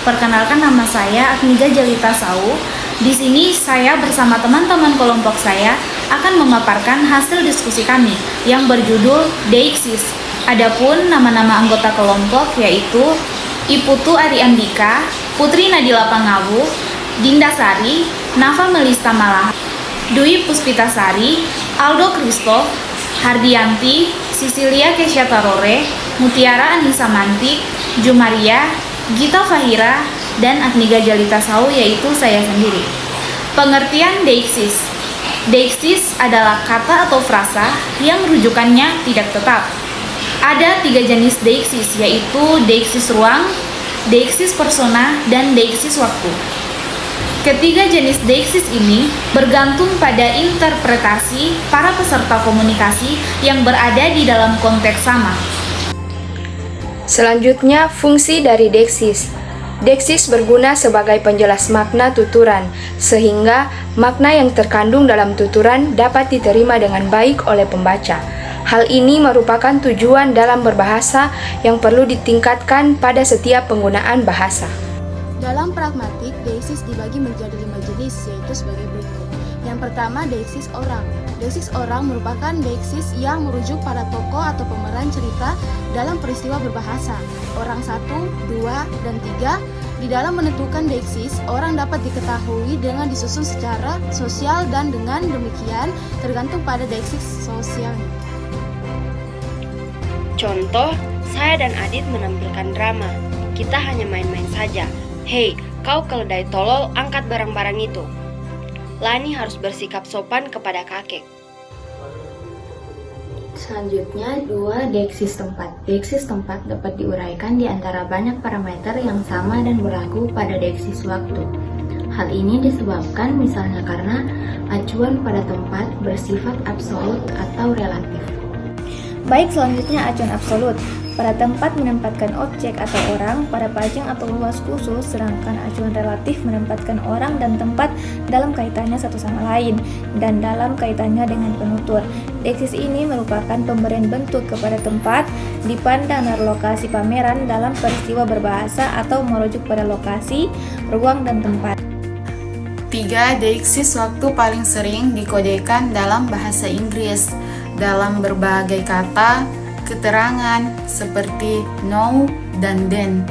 perkenalkan nama saya Agniga Jelita Sau. Di sini saya bersama teman-teman kelompok saya akan memaparkan hasil diskusi kami yang berjudul Deixis. Adapun nama-nama anggota kelompok yaitu Iputu Ariandika, Putri Nadila Pangawu, Dinda Sari, Nafa Melista Malaha, Dwi Puspitasari, Aldo Kristof, Hardianti, Sisilia Kesya Tarore, Mutiara Anissa Mantik, Jumaria, Gita Fahira, dan Agniga Jelita Sau, yaitu saya sendiri. Pengertian Deixis. Deixis adalah kata atau frasa yang rujukannya tidak tetap. Ada 3 jenis deixis, yaitu deixis ruang, deixis persona, dan deixis waktu. Ketiga jenis deixis ini bergantung pada interpretasi para peserta komunikasi yang berada di dalam konteks sama. Selanjutnya, fungsi dari deixis. Deixis berguna sebagai penjelas makna tuturan, sehingga makna yang terkandung dalam tuturan dapat diterima dengan baik oleh pembaca. Hal ini merupakan tujuan dalam berbahasa yang perlu ditingkatkan pada setiap penggunaan bahasa. Dalam pragmatik, deixis dibagi menjadi 5 jenis, yaitu sebagai berikut. Yang pertama, deixis orang. Deixis orang merupakan deixis yang merujuk pada tokoh atau pemeran cerita dalam peristiwa berbahasa. Orang 1, 2, dan 3. Di dalam menentukan deixis, orang dapat diketahui dengan disusun secara sosial dan dengan demikian tergantung pada deixis sosialnya. Contoh, saya dan Adit menampilkan drama. Kita hanya main-main saja. Hei, kau keledai tolol, angkat barang-barang itu. Lani harus bersikap sopan kepada kakek. Selanjutnya, 2 deixis tempat. Deixis tempat dapat diuraikan di antara banyak parameter yang sama dan berlaku pada deixis waktu. Hal ini disebabkan misalnya karena acuan pada tempat bersifat absolut atau relatif. Baik, selanjutnya acuan absolut. Pada tempat menempatkan objek atau orang pada panjang atau luas khusus, sedangkan acuan relatif menempatkan orang dan tempat dalam kaitannya satu sama lain dan dalam kaitannya dengan penutur. Deixis ini merupakan pemberian bentuk kepada tempat dipandang dari lokasi pameran dalam peristiwa berbahasa atau merujuk pada lokasi, ruang, dan tempat. 3 deixis waktu paling sering dikodekan dalam bahasa Inggris dalam berbagai kata keterangan seperti now dan then,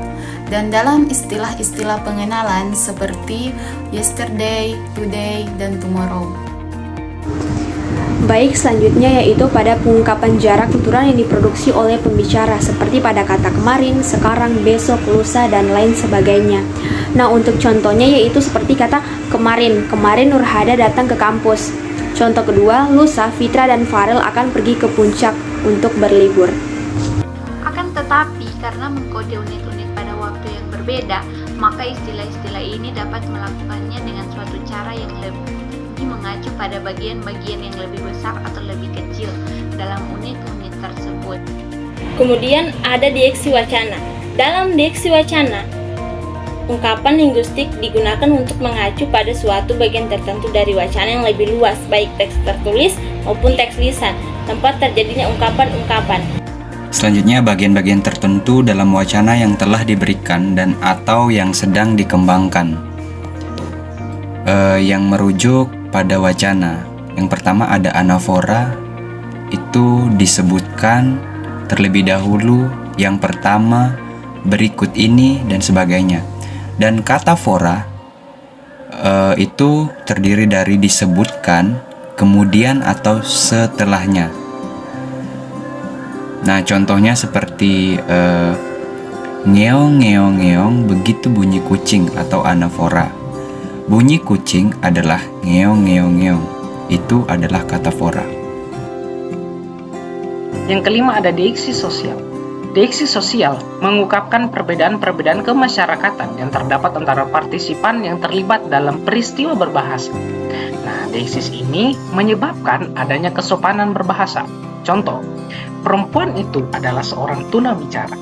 dan dalam istilah-istilah pengenalan seperti yesterday, today, dan tomorrow. Baik, selanjutnya yaitu pada pengungkapan jarak tuturan yang diproduksi oleh pembicara, seperti pada kata kemarin, sekarang, besok, lusa, dan lain sebagainya. Nah, untuk contohnya yaitu seperti kata kemarin Nurhada datang ke kampus. Contoh kedua, lusa Fitra dan Farel akan pergi ke puncak untuk berlibur. Akan tetapi, karena mengkode unit-unit pada waktu yang berbeda, maka istilah-istilah ini dapat melakukannya dengan suatu cara yang lebih mengacu pada bagian-bagian yang lebih besar atau lebih kecil dalam unit-unit tersebut. Kemudian ada dieksi wacana. Dalam dieksi wacana, ungkapan linguistik digunakan untuk mengacu pada suatu bagian tertentu dari wacana yang lebih luas, baik teks tertulis maupun teks lisan, tempat terjadinya ungkapan-ungkapan. Selanjutnya, bagian-bagian tertentu dalam wacana yang telah diberikan dan atau yang sedang dikembangkan, yang merujuk pada wacana. Yang pertama ada anafora, itu disebutkan terlebih dahulu, yang pertama, berikut ini, dan sebagainya. Dan katafora itu terdiri dari disebutkan, kemudian atau setelahnya. Nah, contohnya seperti ngeong ngeong ngeong, begitu bunyi kucing atau anafora. Bunyi kucing adalah ngeong ngeong ngeong. Itu adalah katafora. Yang kelima ada deixis sosial. Deixis sosial mengungkapkan perbedaan-perbedaan kemasyarakatan yang terdapat antara partisipan yang terlibat dalam peristiwa berbahasa. Nah, deixis ini menyebabkan adanya kesopanan berbahasa. Contoh, perempuan itu adalah seorang tunawicara.